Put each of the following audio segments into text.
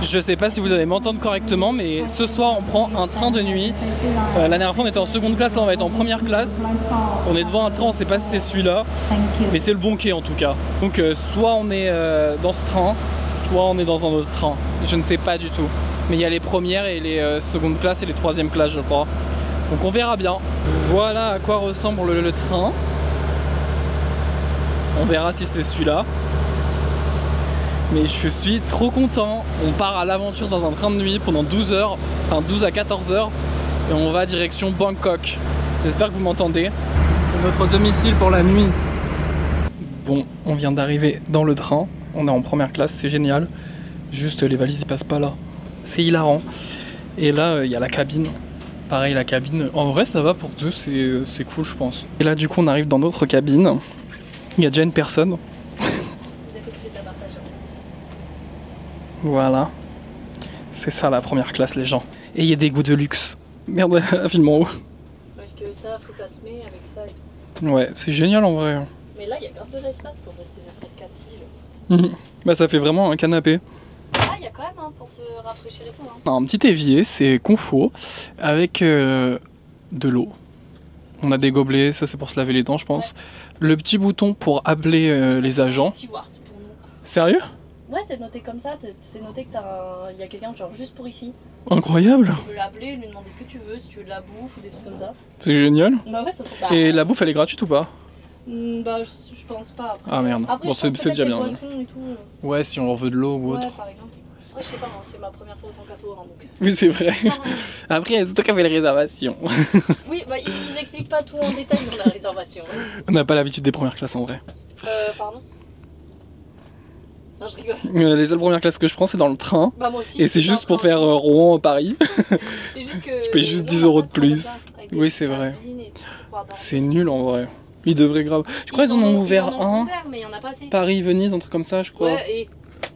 Je sais pas si vous allez m'entendre correctement, mais ce soir on prend un train de nuit. La dernière fois on était en seconde classe, là on va être en première classe. On est devant un train, on sait pas si c'est celui-là, mais c'est le bon quai en tout cas. Donc soit on est dans ce train, soit on est dans un autre train. Je ne sais pas du tout. Mais il y a les premières et les secondes classes et les troisièmes classes je crois. Donc on verra bien. Voilà à quoi ressemble le train. On verra si c'est celui-là. Mais je suis trop content. On part à l'aventure dans un train de nuit pendant 12 heures, enfin 12 à 14 heures. Et on va direction Bangkok. J'espère que vous m'entendez. C'est notre domicile pour la nuit. Bon, on vient d'arriver dans le train. On est en première classe, c'est génial. Juste les valises ils passent pas là. C'est hilarant. Et là, il y a la cabine. Pareil, la cabine. En vrai, ça va pour deux, c'est cool, je pense. Et là, du coup, on arrive dans notre cabine. Il y a déjà une personne. Voilà. C'est ça la première classe, les gens. Et il y a des goûts de luxe. Merde, filme en haut. Parce que ça, après ça se met avec ça et tout. Ouais, c'est génial en vrai. Mais là, il y a grave de l'espace pour rester ne serait-ce qu'assis. Bah ça fait vraiment un canapé. Ah, il y a quand même hein, pour te rafraîchir et tout. Hein. Un petit évier, c'est confo, avec de l'eau. On a des gobelets, ça c'est pour se laver les dents je pense. Ouais. Le petit bouton pour appeler les agents. Steward pour nous. Sérieux? Ouais, c'est noté comme ça, c'est noté que il y a quelqu'un genre juste pour ici. Incroyable. Tu peux l'appeler, lui demander ce que tu veux, si tu veux de la bouffe ou des trucs comme ça. C'est génial. Bah ouais, ça se... Et la bouffe elle est gratuite ou pas? Bah je pense pas après. Ah merde, après, bon c'est déjà bien. Et tout. Ouais, si on veut de l'eau ou autre. Ouais, par exemple. Ouais, je sais pas, c'est ma première fois autant qu'à toi, hein, donc... Oui, c'est vrai. Après, c'est toi qui as fait les réservations. Oui, bah ils expliquent pas tout en détail dans la réservation. On n'a pas l'habitude des premières classes en vrai. Pardon? Non, je rigole. Les seules premières classes que je prends, c'est dans le train. Bah, moi aussi. Et c'est juste pour faire Rouen-Paris. C'est juste que... Je paye juste 10 € de plus. Oui, c'est vrai. C'est nul en vrai. Ils devraient grave. Je crois qu'ils en ont ouvert un. Mais il y en a pas assez. Paris, Venise, un truc comme ça, je crois. Ouais,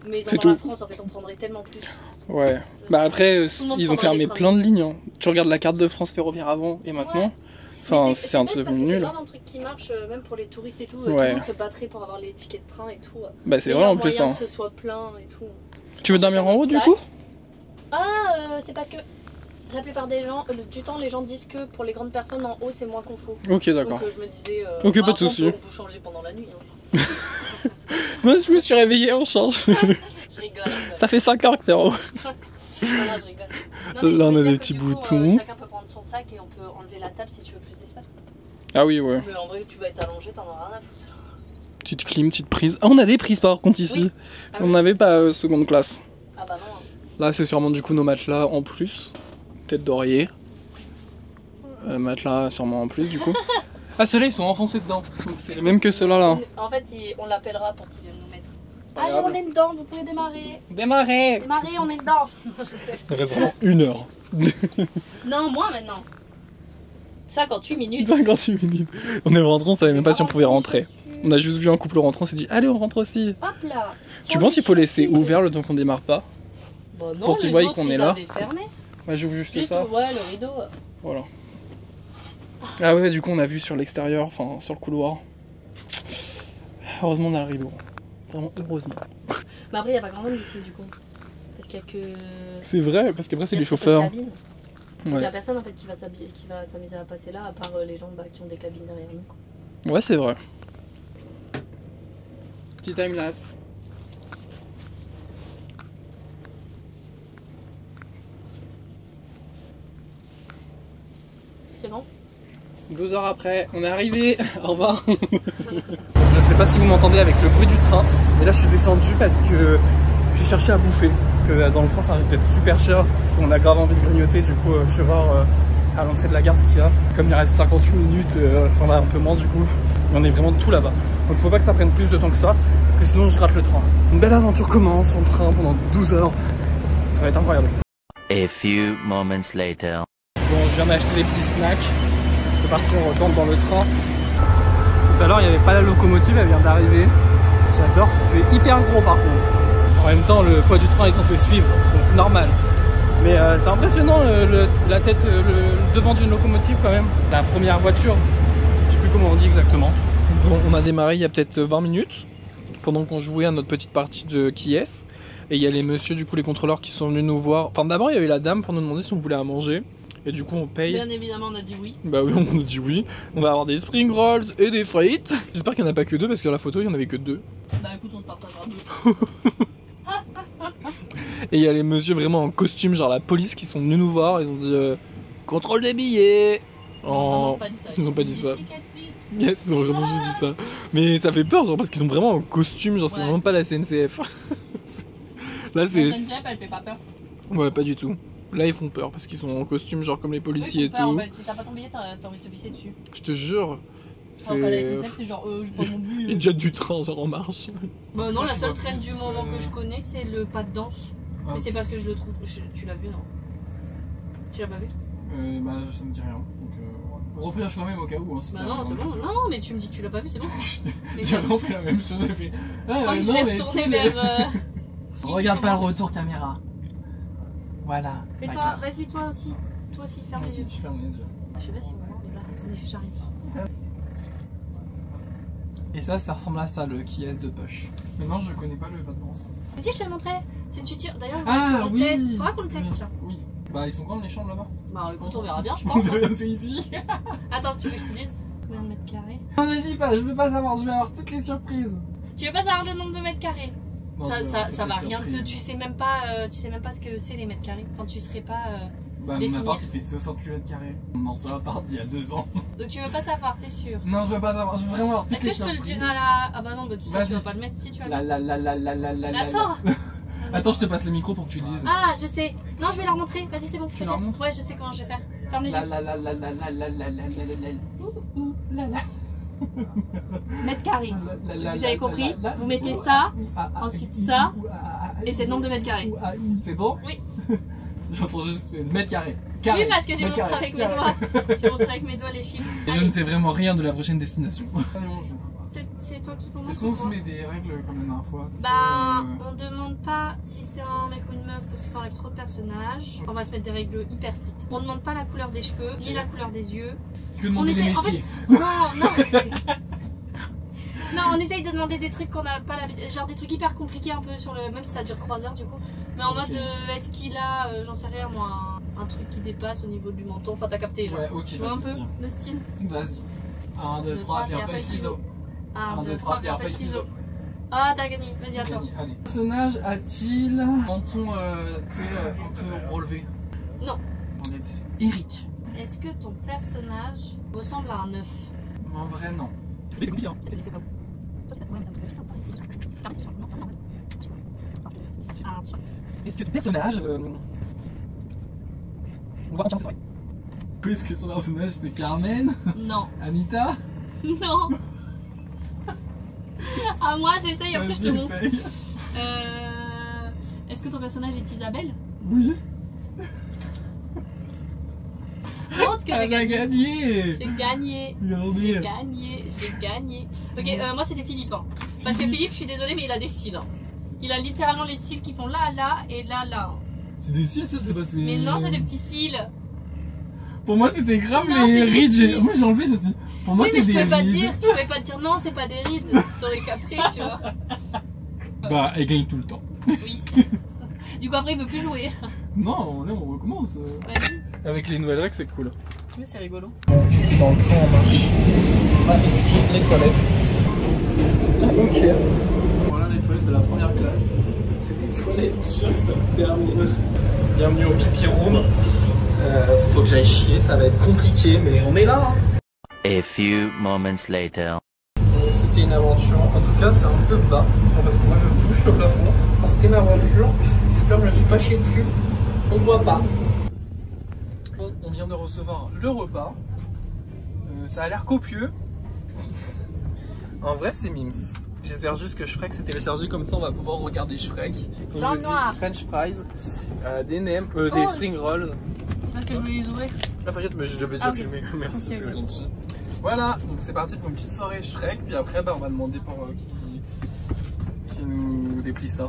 mais c'est dans tout. la France, en fait, on prendrait tellement plus. Ouais. Bah après, ils ont fermé plein de lignes. Hein. Tu regardes la carte de France ferroviaire avant et maintenant. Ouais. Enfin, c'est un truc nul. C'est vraiment un truc qui marche, même pour les touristes et tout. Tout le monde se battrait pour avoir les tickets de train et tout. Bah c'est vrai en plus. Que ce soit plein et tout. Tu veux dormir en haut du coup? Ah, c'est parce que la plupart des gens, du temps, les gens disent que pour les grandes personnes en haut c'est moins confort. Ok, d'accord. Donc je me disais. Ok, pas de soucis. On peut changer pendant la nuit. Hein. Moi je me suis réveillée, on change. Je rigole. Ça fait 5 heures que t'es en haut. Non, je rigole. Non, là on a des petits boutons. Chacun peut prendre son sac et on peut enlever la table si tu veux plus d'espace. Ah oui, ouais. Mais en vrai, tu vas être allongé, t'en auras rien à foutre. Petite clim, petite prise. Ah, on a des prises par contre ici. Oui. Ah, on n'avait pas seconde classe. Ah bah non. Là c'est sûrement du coup nos matelas en plus. Tête d'oreiller. Matelas sûrement en plus du coup. Ah ceux-là ils sont enfoncés dedans. C'est les mêmes que ceux-là là. En fait on l'appellera pour qu'ils viennent nous mettre. Allez on est dedans, vous pouvez démarrer. Démarrer. Démarrer, on est dedans. Il reste vraiment 1 heure. Non, moins maintenant. 58 minutes. 58 minutes. On est rentré, on savait même pas si on pouvait rentrer. On a juste vu un couple rentrer, on s'est dit allez on rentre aussi. Hop là. Tu penses qu'il faut laisser ouvert le temps qu'on démarre pas? Bah non, pour qu'ils voient qu'on est là. Bah j'ouvre juste ça. Ouais, le rideau. Voilà. Ah ouais, du coup on a vu sur l'extérieur, enfin sur le couloir. Heureusement on a le rideau. Vraiment heureusement. Mais après il n'y a pas grand monde ici du coup. Parce qu'il y a que... C'est vrai, parce qu'après c'est les chauffeurs. Il n'y a personne en fait qui va s'amuser à passer là, à part les gens qui ont des cabines derrière nous. Quoi. Ouais, c'est vrai. Petit time-lapse. C'est bon? 12 heures après, on est arrivé. Au revoir. Je sais pas si vous m'entendez avec le bruit du train, mais là je suis descendu parce que j'ai cherché à bouffer. Que dans le train ça risque d'être super cher. On a grave envie de grignoter, du coup je vais voir à l'entrée de la gare ce qu'il y a. Comme il reste 58 minutes, enfin là un peu moins du coup, mais on est vraiment tout là-bas. Donc faut pas que ça prenne plus de temps que ça, parce que sinon je rate le train. Une belle aventure commence en train pendant 12 heures. Ça va être incroyable. A few moments later. Bon, je viens d'acheter des petits snacks. C'est parti, on retourne dans le train. Tout à l'heure il n'y avait pas la locomotive, elle vient d'arriver. J'adore, c'est hyper gros par contre. En même temps, le poids du train est censé suivre, donc c'est normal. Mais c'est impressionnant la tête, le devant d'une locomotive quand même. La première voiture, je sais plus comment on dit exactement. Bon, on a démarré il y a peut-être 20 minutes, pendant qu'on jouait à notre petite partie de qui est-ce. Et il y a les messieurs, du coup, les contrôleurs qui sont venus nous voir. Enfin, d'abord, il y a eu la dame pour nous demander si on voulait à manger. Et du coup, on paye. Bien évidemment, on a dit oui. Bah oui, on a dit oui. On va avoir des spring rolls et des frites. J'espère qu'il n'y en a pas que 2 parce que dans la photo, il n'y en avait que 2. Bah écoute, on se partagera 2. Et il y a les messieurs vraiment en costume, genre la police, qui sont venus nous voir. Ils ont dit contrôle des billets. Non, pas dit ça. Ils ont pas dit ça. Yes, ils ont vraiment juste dit ça. Mais ça fait peur, genre, parce qu'ils sont vraiment en costume, genre, c'est vraiment pas la SNCF. Là, c'est. La SNCF, elle fait pas peur. Ouais, pas du tout. Là, ils font peur parce qu'ils sont en costume, genre comme les policiers et tout. En fait, si t'as pas ton billet, t'as envie de te pisser dessus. Je te jure. Alors qu'à la SNCF, c'est genre, je prends mon billet. Il y a déjà du train, genre en marche. Bah non, la seule traîne du moment que je connais, c'est le pas de danse. Ah. Mais c'est parce que je le trouve. Tu l'as vu, non? Tu l'as pas vu? Bah, ça me dit rien. Donc, on refait quand même au cas où. Hein, bah non, c'est bon. Non, mais tu me dis que tu l'as pas vu, c'est bon. J'ai vraiment fait la même chose. J'ai fait. Je crois que je l'ai retourné vers. Regarde pas le retour caméra. Voilà. Mais toi, vas-y, toi aussi, ferme les yeux. Je ferme les yeux. Je sais pas si on est là. Attendez, j'arrive. Et ça ressemble à ça, le qui est de poche. Mais non, je connais pas le pas de danse. Mais si, je te l'ai montré. Si tu tires. D'ailleurs, on le test. Faudra qu'on le teste, tiens. Oui. Bah, ils sont grandes les chambres là-bas. Bah, écoute, on verra bien, je pense. C'est ici. Attends, tu veux que je te dise combien de mètres carrés? Non, mais dis pas, je veux pas savoir, je vais avoir toutes les surprises. Tu veux pas savoir le nombre de mètres carrés? Non, ça va rien te. Tu sais même pas ce que c'est les mètres carrés quand tu serais pas. Bah, mon appart il fait 68 mètres carrés. Mon seul appart il y a 2 ans. Donc tu veux pas savoir, t'es sûr? Non, je veux pas savoir, je veux vraiment avoir toutes les surprises. Est-ce que je peux le dire à la. Ah bah non, bah tu sais, tu vas pas le mettre si tu vas le mettre. Attends. Attends, je te passe le micro pour que tu le dises. Ah, je sais. Non, je vais leur montrer. Vas-y, c'est bon. Tu leur montres? Ouais, je sais comment je vais faire. Ferme les yeux. Mètres carrés. Vous avez compris? Vous mettez ça, ensuite ça, et c'est le nombre de mètres carrés. C'est bon? Oui. J'entends juste mètres carrés. Oui, parce que j'ai montré avec mes doigts. J'ai montré avec mes doigts les chiffres. Et je ne sais vraiment rien de la prochaine destination. Allez, on joue. C'est toi qui commence. Est-ce qu'on se met des règles comme la dernière fois? Bah, on demande pas si c'est un mec ou une meuf parce que ça enlève trop de personnages. On va se mettre des règles hyper strictes. On demande pas la couleur des cheveux, ni la couleur des yeux. Que demander des métiers. En fait, non. Non, on essaye de demander des trucs qu'on n'a pas l'habitude. Genre des trucs hyper compliqués un peu sur le. Même si ça dure 3 heures du coup. Mais en mode, est-ce qu'il a, j'en sais rien moi, un truc qui dépasse au niveau du menton. Enfin, t'as capté, genre. Ouais, ok. Tu vois un peu le style? Vas-y. 1, 2, 3, pierre, feuille, ciseaux. 1, 2, 3, pierre, feuille, ciseaux. Ah, t'as gagné. Vas-y, à toi. Allez. Le personnage a-t-il un menton un peu relevé? Non. Eric. Est-ce que ton personnage ressemble à un œuf? En vrai, non. C'est compliqué, hein. Est-ce que ton personnage. On va en est-ce que son personnage c'est Carmen? Non. Anita? Non. Ah, moi j'essaye, après je te montre. Est-ce que ton personnage est Isabelle? Oui. Montre que j'ai gagné. J'ai gagné. J'ai gagné. J'ai gagné. Ok, moi c'était Philippe. Hein. Parce que Philippe, je suis désolée, mais il a des cils. Hein. Il a littéralement les cils qui font là, là et là, là. C'est des cils, ça c'est pas. Mais non, c'est des petits cils. Pour moi c'était grave non, les rides. Moi j'ai enlevé, je me suis dit. Pour moi oui, c'est des rides. Je pouvais pas te dire non, c'est pas des rides. T'aurais capté, tu vois. Bah, elle gagne tout le temps. Oui. Du coup, après, il veut plus jouer. Non, là, on recommence. Vas-y. Avec les nouvelles règles, c'est cool. Oui, c'est rigolo. Dans le train en marche. Ah, ici, les toilettes. Ok. Voilà les toilettes de la première classe. C'est des toilettes, je que ça me termine. Bienvenue au pipi room. Faut que j'aille chier, ça va être compliqué, mais on est là. A few moments later. C'était une aventure, en tout cas c'est un peu bas, parce que moi je touche le plafond. C'était une aventure, j'espère que je me suis pas chié dessus, on voit pas. Bon, on vient de recevoir le repas, ça a l'air copieux. En vrai c'est mims. J'espère juste que Shrek s'est téléchargé, comme ça on va pouvoir regarder Shrek. Comme dans je le dis, noir. French fries, des nems, des spring rolls. C'est parce que je voulais les ouvrir. Ah t'inquiète, mais je devais déjà filmer, merci, okay, c'est gentil. Voilà, donc c'est parti pour une petite soirée Shrek, puis après bah, on va demander pour qui nous déplie ça.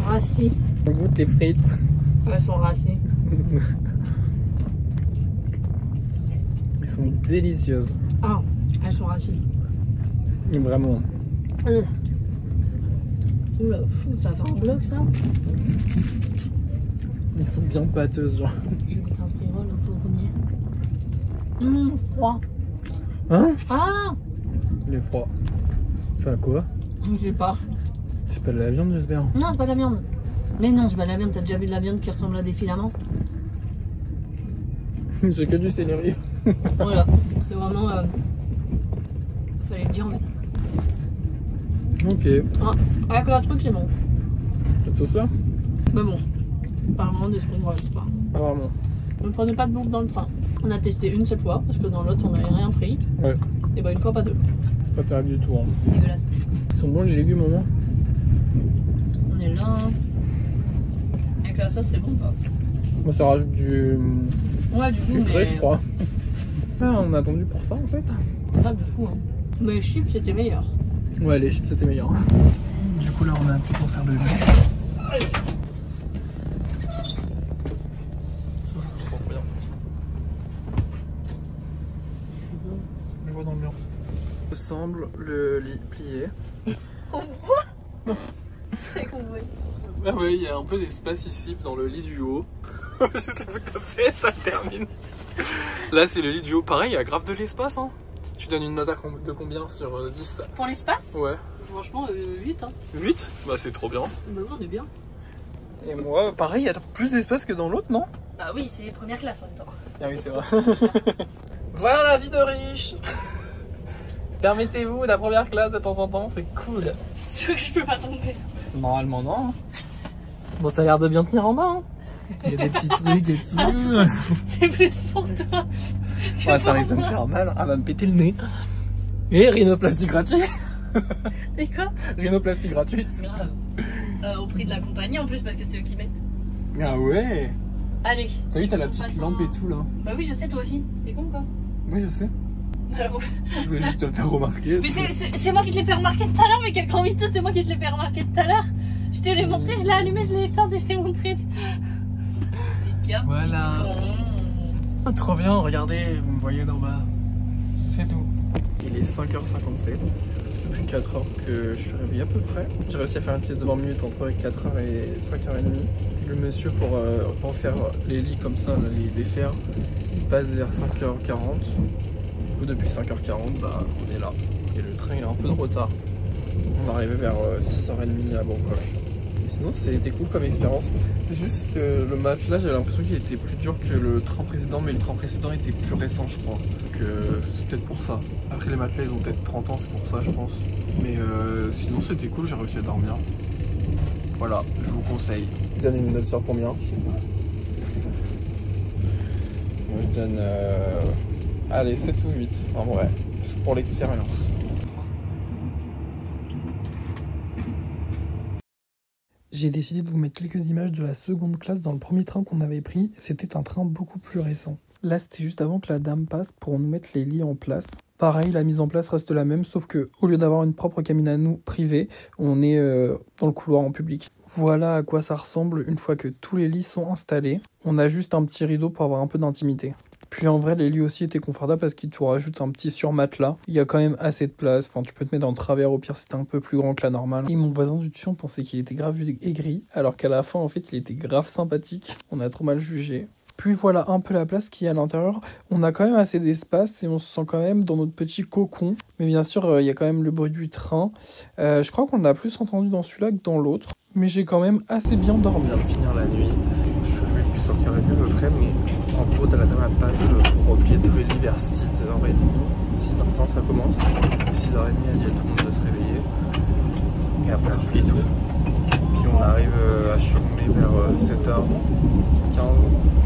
Rassis. On goûte les frites. Elles sont rassis. Elles sont délicieuses. Ah, elles sont rassis. Vraiment. Oula, fou, ça fait un bloc ça. Ils sont bien pâteuses, genre. Je vais goûter un spring roll pour revenir. Froid. Hein? Ah! Il est froid. Ça a quoi? Je sais pas. C'est pas de la viande, j'espère. Non, c'est pas de la viande. Mais non, c'est pas de la viande. T'as déjà vu de la viande qui ressemble à des filaments? C'est que du céleri. Voilà. C'est vraiment. Fallait le dire en fait. Ok. Ah, avec la truc, c'est bon. Cette sauce-là? Mais bon. Pas vraiment des spring rolls, c'est pas. Pas vraiment. Ne prenez pas de bouffe dans le train. On a testé une seule fois parce que dans l'autre on n'avait rien pris. Ouais. Et bah une fois pas deux. C'est pas terrible du tout. Hein. C'est dégueulasse. Ils sont bons les légumes au moins? On est là. Avec la sauce c'est bon pas? Moi ça rajoute du Ouais du coup sucré mais... je crois. Ah, on a attendu pour ça en fait. Pas de fou hein. Mais les chips c'était meilleur. Ouais les chips c'était meilleur. Du coup là on a appelé pour faire le lit. Ça c'est trop bien. Je vois dans le mur. Semble le lit plié. C'est compris. Ah ouais, il y a un peu d'espace ici dans le lit du haut. Juste le bout de ta fête, ça termine. Là, c'est le lit du haut. Pareil, il y a grave de l'espace. Hein. Tu donnes une note de combien sur 10? Pour l'espace? Ouais. Franchement 8 hein. 8? Bah, c'est trop bien. Bah oui on est bien. Et moi, pareil, il y a plus d'espace que dans l'autre, non? Bah oui c'est première classe en même temps. Ah oui, c'est vrai. Voilà la vie de riche. Permettez-vous la première classe de temps en temps, c'est cool. C'est sûr que je peux pas tomber. Normalement, non. Bon, ça a l'air de bien tenir en bas. Hein. Il y a des petits trucs et tout. Ah, c'est plus pour toi. Ouais, ça risque de me faire mal. Ah, va me péter le nez. Et rhinoplastie gratuite. Et quoi? Rhinoplastie gratuite. Grave. Au prix de la compagnie en plus parce que c'est eux qui mettent. Ah ouais. Allez. T'as vu, t'as la On petite passe lampe en- et tout là. Bah oui je sais toi aussi. T'es con quoi? Oui, je sais. Alors, Je voulais juste te le faire remarquer. mais c'est moi qui te l'ai fait remarquer tout à l'heure, mais quel grand mytho, c'est moi qui te l'ai fait remarquer tout à l'heure. Je te l'ai montré, je l'ai allumé, je l'ai éteint et je t'ai montré. Voilà. Ah, trop bien, regardez, vous me voyez d'en bas. C'est tout. Il est 5h57. Depuis 4h que je suis réveillé à peu près. J'ai réussi à faire une sieste de 20 minutes entre 4h et 5h30. Le monsieur pour refaire les lits comme ça, les défaire, il passe vers 5h40. Du coup depuis 5h40, bah, on est là. Et le train il a un peu de retard. On va arriver vers 6h30 à Bangkok. Et sinon c'était cool comme expérience. Juste le matelas, j'avais l'impression qu'il était plus dur que le train précédent, mais le train précédent était plus récent je crois. Donc c'est peut-être pour ça. Après les matelas ils ont peut-être 30 ans, c'est pour ça je pense. Mais sinon c'était cool, j'ai réussi à dormir. Voilà, je vous conseille. Je donne une note sur combien? Je donne allez 7 ou 8 en vrai. C'est pour l'expérience. J'ai décidé de vous mettre quelques images de la seconde classe dans le premier train qu'on avait pris. C'était un train beaucoup plus récent. Là, c'était juste avant que la dame passe pour nous mettre les lits en place. Pareil, la mise en place reste la même, sauf que au lieu d'avoir une propre cabine à nous privée, on est dans le couloir en public. Voilà à quoi ça ressemble une fois que tous les lits sont installés. On a juste un petit rideau pour avoir un peu d'intimité. Puis en vrai, les lits aussi étaient confortables parce qu'ils te rajoutent un petit surmatelas. Il y a quand même assez de place. Enfin, tu peux te mettre en travers au pire si t'es un peu plus grand que la normale. Et mon voisin du dessus, on pensait qu'il était grave aigri, alors qu'à la fin, en fait, il était grave sympathique. On a trop mal jugé. Puis voilà un peu la place qui est à l'intérieur. On a quand même assez d'espace et on se sent quand même dans notre petit cocon. Mais bien sûr, il y a quand même le bruit du train. Je crois qu'on l'a plus entendu dans celui-là que dans l'autre. Mais j'ai quand même assez bien dormi. Je viens de finir la nuit. Je suis arrivé depuis 5h30 à peu près, mais en gros, t'as la dame elle passe pour replier tous les lits vers 6h30. 6h30 ça commence. 6h30 elle dit à tout le monde de se réveiller. Et après elle plie tout. Puis on arrive à Chiang-Mai vers 7h15,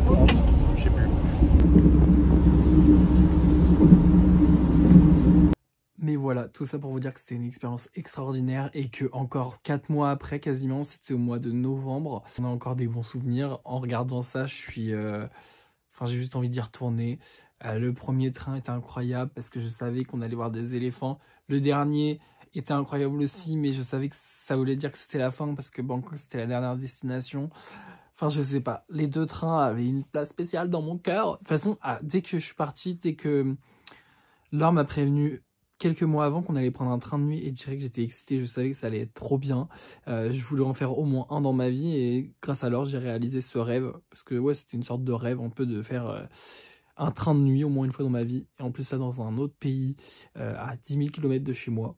30, je sais plus. Mais voilà, tout ça pour vous dire que c'était une expérience extraordinaire et que encore 4 mois après quasiment, c'était au mois de novembre, on a encore des bons souvenirs. En regardant ça, je suis... Enfin, j'ai juste envie d'y retourner. Le premier train était incroyable parce que je savais qu'on allait voir des éléphants. Le dernier était incroyable aussi, mais je savais que ça voulait dire que c'était la fin parce que Bangkok, c'était la dernière destination. Enfin, je sais pas. Les deux trains avaient une place spéciale dans mon cœur. De toute façon, dès que je suis parti, dès que Laure m'a prévenu quelques mois avant qu'on allait prendre un train de nuit et direct j'étais excité, je savais que ça allait être trop bien. Je voulais en faire au moins un dans ma vie et grâce à l'or j'ai réalisé ce rêve parce que ouais c'était une sorte de rêve un peu de faire un train de nuit au moins une fois dans ma vie et en plus ça dans un autre pays à 10 000 km de chez moi.